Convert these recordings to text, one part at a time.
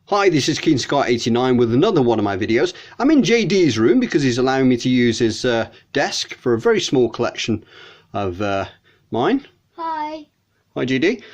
Hi, this is KeenSky89 with another one of my videos. I'm in JD's room because he's allowing me to use his desk for a very small collection of mine. Hi. Hi JD.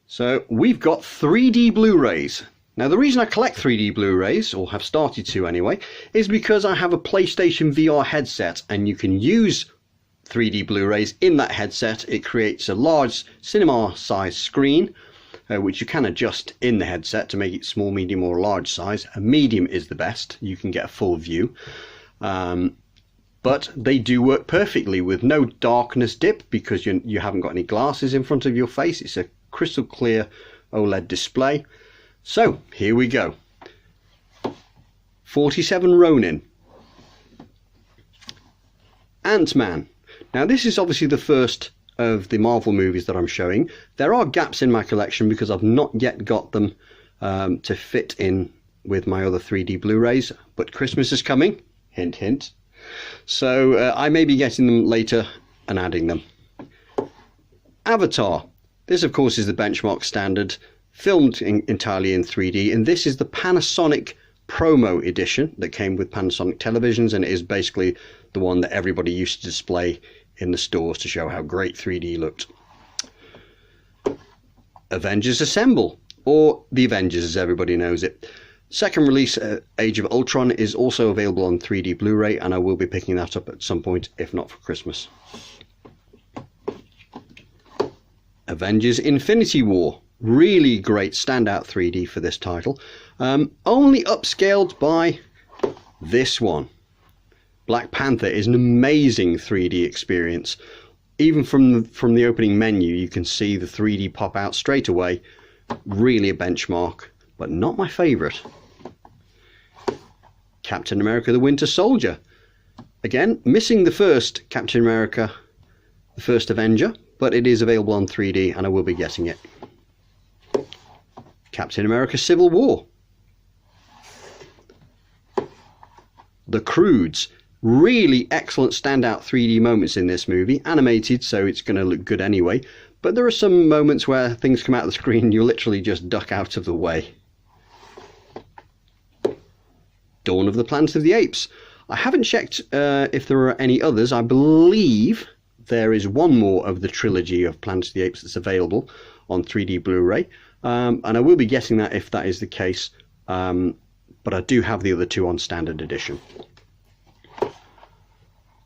So we've got 3D Blu-rays. Now the reason I collect 3D Blu-rays, or have started to anyway, is because I have a PlayStation VR headset and you can use 3D Blu-rays in that headset. It creates a large cinema-sized screen which you can adjust in the headset to make it small, medium or large size. A medium is the best, you can get a full view. But they do work perfectly with no darkness dip because you haven't got any glasses in front of your face. It's a crystal clear OLED display. So here we go. 47 Ronin. Ant-Man. Now this is obviously the first of the Marvel movies that I'm showing. There are gaps in my collection because I've not yet got them to fit in with my other 3D Blu-rays, but Christmas is coming, hint hint, so I may be getting them later and adding them. Avatar. This of course is the benchmark standard, filmed entirely in 3D, and this is the Panasonic promo edition that came with Panasonic televisions, and it is basically the one that everybody used to display in the stores to show how great 3D looked. Avengers Assemble, or The Avengers as everybody knows it. Second release, Age of Ultron, is also available on 3D Blu-ray, and I will be picking that up at some point, if not for Christmas. Avengers Infinity War. Really great standout 3D for this title. Only upscaled by this one. Black Panther is an amazing 3D experience. Even from the opening menu, you can see the 3D pop out straight away. Really a benchmark, but not my favourite. Captain America the Winter Soldier. Again, missing the first Captain America, the first Avenger, but it is available on 3D and I will be getting it. Captain America Civil War. The Croods. Really excellent standout 3D moments in this movie, animated so it's going to look good anyway, but there are some moments where things come out of the screen and you literally just duck out of the way. Dawn of the Planet of the Apes. I haven't checked if there are any others. I believe there is one more of the trilogy of Planet of the Apes that's available on 3D Blu-ray, and I will be getting that if that is the case, but I do have the other two on standard edition.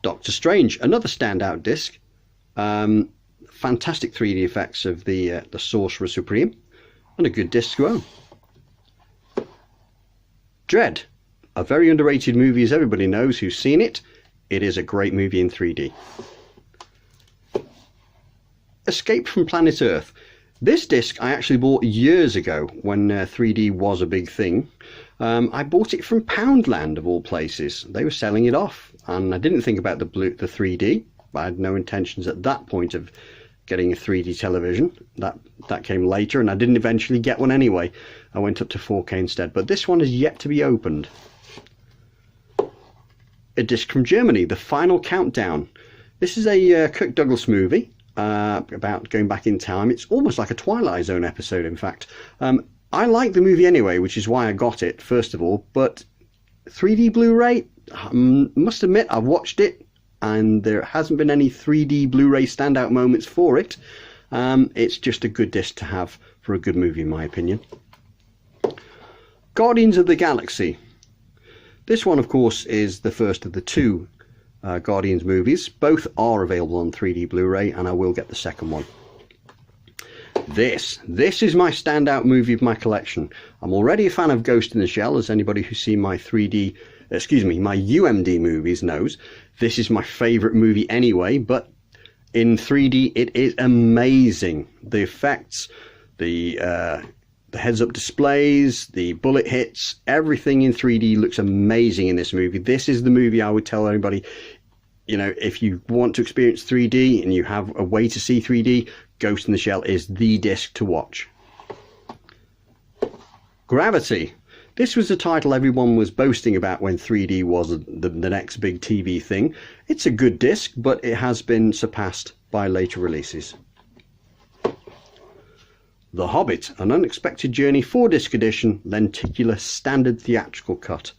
Doctor Strange, another standout disc. Fantastic 3D effects of the Sorcerer Supreme, and a good disc to own. Dread, a very underrated movie as everybody knows who's seen it. It is a great movie in 3D. Escape from Planet Earth. This disc I actually bought years ago when 3D was a big thing. I bought it from Poundland of all places. They were selling it off, and I didn't think about the 3D. I had no intentions at that point of getting a 3D television. That came later, and I didn't eventually get one anyway. I went up to 4K instead, but this one is yet to be opened. A disc from Germany, The Final Countdown. This is a Kirk Douglas movie about going back in time. It's almost like a Twilight Zone episode, in fact. I like the movie anyway, which is why I got it, first of all, but 3D Blu-ray, I must admit, I've watched it, and there hasn't been any 3D Blu-ray standout moments for it. It's just a good disc to have for a good movie, in my opinion. Guardians of the Galaxy. This one, of course, is the first of the two Guardians movies. Both are available on 3D Blu-ray, and I will get the second one. This is my standout movie of my collection. I'm already a fan of Ghost in the Shell, as anybody who's seen my my UMD movies knows. This is my favourite movie anyway, but in 3D it is amazing. The effects, the heads-up displays, the bullet hits, everything in 3D looks amazing in this movie. This is the movie I would tell anybody, you know, if you want to experience 3D and you have a way to see 3D, Ghost in the Shell is the disc to watch. Gravity. This was the title everyone was boasting about when 3D was the next big TV thing. It's a good disc, but it has been surpassed by later releases. The Hobbit, An Unexpected Journey 4-disc edition, lenticular standard theatrical cut.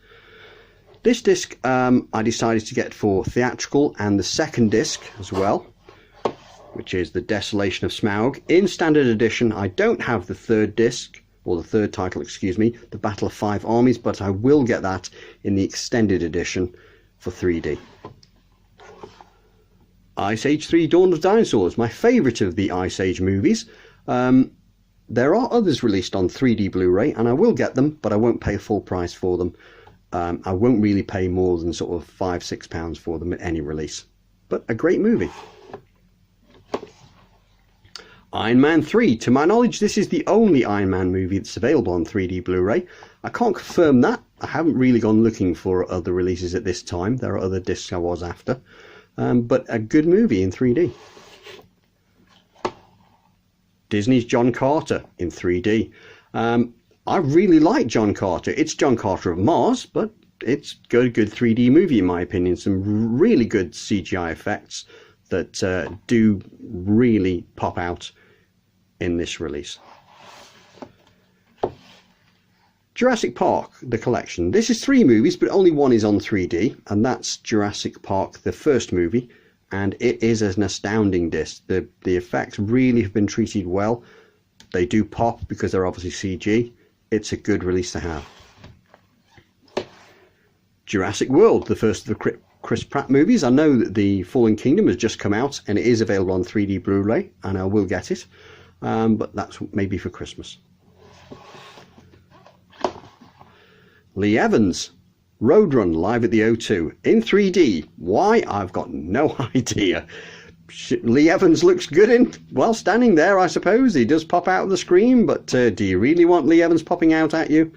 This disc I decided to get for theatrical, and the second disc as well, which is The Desolation of Smaug, in standard edition. I don't have the third disc, or the third title, excuse me, The Battle of Five Armies, but I will get that in the extended edition for 3D. Ice Age 3 Dawn of Dinosaurs, my favourite of the Ice Age movies. There are others released on 3D Blu-ray, and I will get them, but I won't pay full price for them. I won't really pay more than sort of £5-6 for them at any release. But a great movie. Iron Man 3. To my knowledge, this is the only Iron Man movie that's available on 3D Blu-ray. I can't confirm that. I haven't really gone looking for other releases at this time. There are other discs I was after. But a good movie in 3D. Disney's John Carter in 3D. I really like John Carter. It's John Carter of Mars, but it's got a good 3D movie in my opinion. Some really good CGI effects that do really pop out in this release. Jurassic Park, the collection. This is 3 movies, but only one is on 3D, and that's Jurassic Park, the first movie. And it is an astounding disc. The effects really have been treated well. They do pop because they're obviously CG. It's a good release to have. Jurassic World, the first of the Chris Pratt movies. I know that the Fallen Kingdom has just come out and it is available on 3D Blu-ray, and I will get it. But that's maybe for Christmas. Lee Evans, Roadrun, live at the O2 in 3D. Why? I've got no idea. Lee Evans looks good in, well, standing there, I suppose. He does pop out of the screen, but do you really want Lee Evans popping out at you?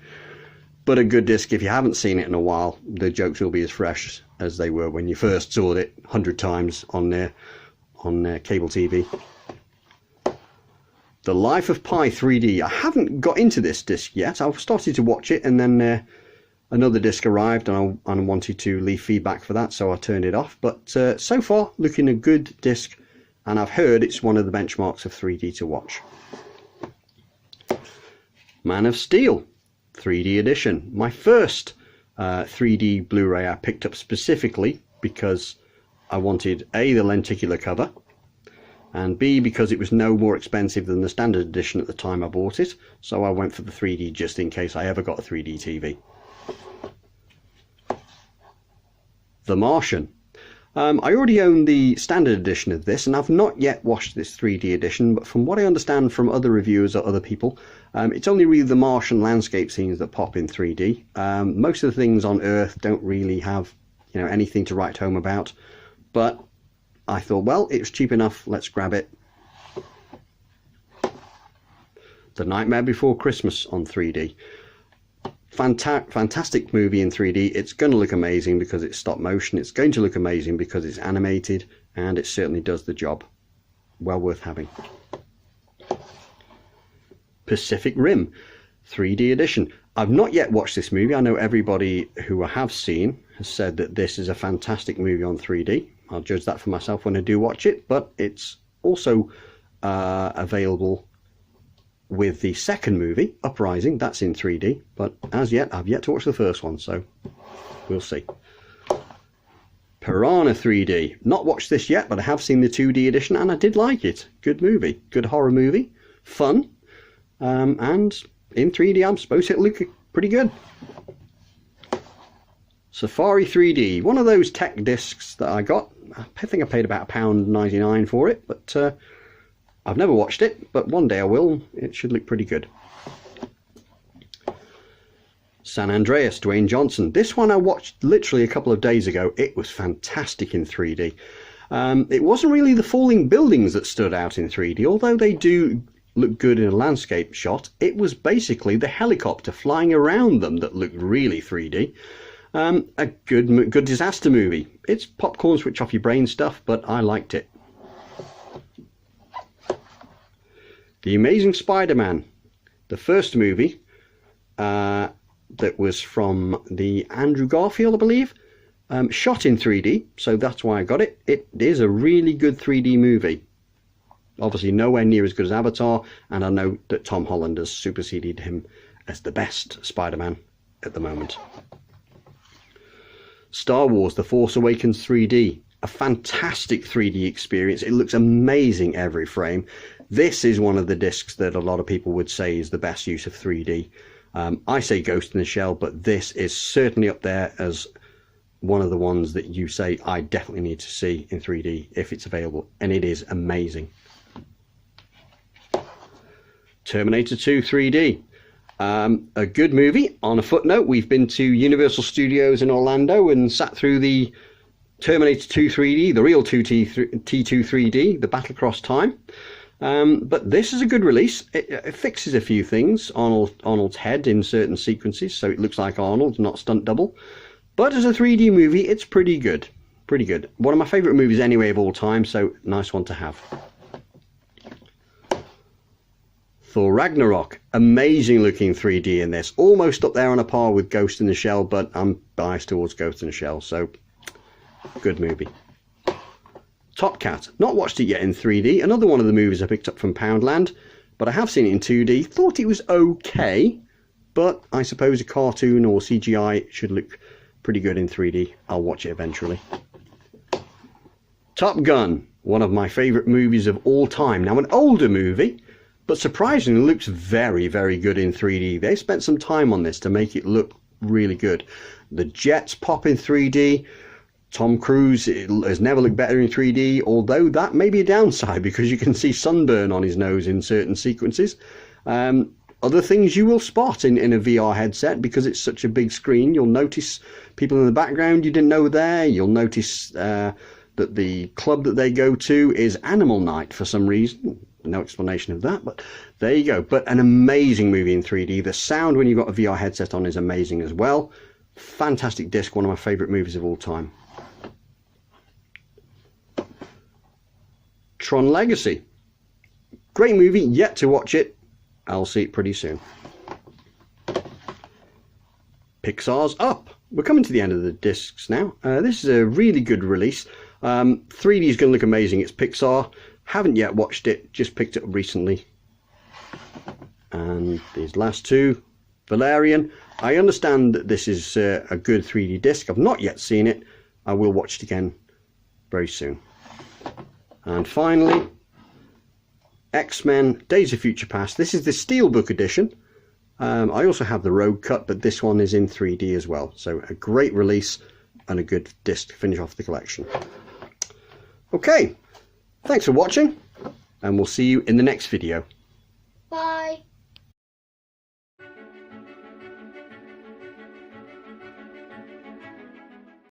But a good disc. If you haven't seen it in a while, the jokes will be as fresh as they were when you first saw it 100 times on cable TV. The Life of Pi 3D. I haven't got into this disc yet. I've started to watch it, and then another disc arrived, and I wanted to leave feedback for that, so I turned it off. But so far, looking a good disc, and I've heard it's one of the benchmarks of 3D to watch. Man of Steel 3D edition. My first 3D Blu-ray I picked up specifically because I wanted A, the lenticular cover, and B, because it was no more expensive than the standard edition at the time I bought it, so I went for the 3D just in case I ever got a 3D TV. The Martian. I already own the standard edition of this, and I've not yet watched this 3D edition, but from what I understand from other reviewers or other people, it's only really the Martian landscape scenes that pop in 3D. Most of the things on Earth don't really have, anything to write home about, but I thought, well, it was cheap enough, let's grab it. The Nightmare Before Christmas on 3D. Fantastic movie in 3D. It's going to look amazing because it's stop motion. It's going to look amazing because it's animated, and it certainly does the job. Well worth having. Pacific Rim 3D edition. I've not yet watched this movie. I know everybody who I have seen has said that this is a fantastic movie on 3D. I'll judge that for myself when I do watch it, but it's also available with the second movie, Uprising. That's in 3D, but as yet, I've yet to watch the first one, so we'll see. Piranha 3D. Not watched this yet, but I have seen the 2D edition, and I did like it. Good movie. Good horror movie. Fun. And in 3D, I'm supposed to look pretty good. Safari 3D. One of those tech discs that I got. I think I paid about £1.99 for it, but I've never watched it, but one day I will. It should look pretty good. San Andreas, Dwayne Johnson. This one I watched literally a couple of days ago. It was fantastic in 3D. It wasn't really the falling buildings that stood out in 3D, although they do look good in a landscape shot. It was basically the helicopter flying around them that looked really 3D. A good disaster movie. It's popcorn switch off your brain stuff, but I liked it. The Amazing Spider-Man, the first movie that was from the Andrew Garfield, I believe, shot in 3D, so that's why I got it. It is a really good 3D movie. Obviously nowhere near as good as Avatar, and I know that Tom Holland has superseded him as the best Spider-Man at the moment. Star Wars The Force Awakens 3D. A fantastic 3D experience. It looks amazing every frame. This is one of the discs that a lot of people would say is the best use of 3D. I say Ghost in the Shell, but this is certainly up there as one of the ones that you say I definitely need to see in 3D if it's available, and it is amazing. Terminator 2 3D. A good movie. On a footnote, we've been to Universal Studios in Orlando and sat through the Terminator 2 3D, the real T2 3D, the Battle Across Time. But this is a good release. It fixes a few things. Arnold's head in certain sequences, so it looks like Arnold, not stunt double. But as a 3D movie, it's pretty good. Pretty good. One of my favourite movies anyway of all time, so nice one to have. Thor Ragnarok. Amazing looking 3D in this. Almost up there on a par with Ghost in the Shell, but I'm biased towards Ghost in the Shell, so good movie. Top Cat. Not watched it yet in 3D. Another one of the movies I picked up from Poundland, but I have seen it in 2D. Thought it was okay, but I suppose a cartoon or CGI should look pretty good in 3D. I'll watch it eventually. Top Gun. One of my favourite movies of all time. Now, an older movie, but surprisingly looks very, very good in 3D. They spent some time on this to make it look really good. The jets pop in 3D. Tom Cruise has never looked better in 3D, although that may be a downside because you can see sunburn on his nose in certain sequences. Other things you will spot in a VR headset because it's such a big screen. You'll notice people in the background you didn't know were there. You'll notice that the club that they go to is Animal Night for some reason. No explanation of that, but there you go. But an amazing movie in 3D. The sound when you've got a VR headset on is amazing as well. Fantastic disc, one of my favourite movies of all time. Tron Legacy. Great movie, yet to watch it. I'll see it pretty soon. Pixar's Up. We're coming to the end of the discs now. This is a really good release. 3D is going to look amazing. It's Pixar. Haven't yet watched it, just picked it up recently. And these last two. Valerian. I understand that this is a good 3D disc. I've not yet seen it. I will watch it again very soon. And finally, X-Men Days of Future Past. This is the Steelbook edition. I also have the Rogue cut, but this one is in 3D as well. So a great release and a good disc to finish off the collection. Okay, thanks for watching, and we'll see you in the next video.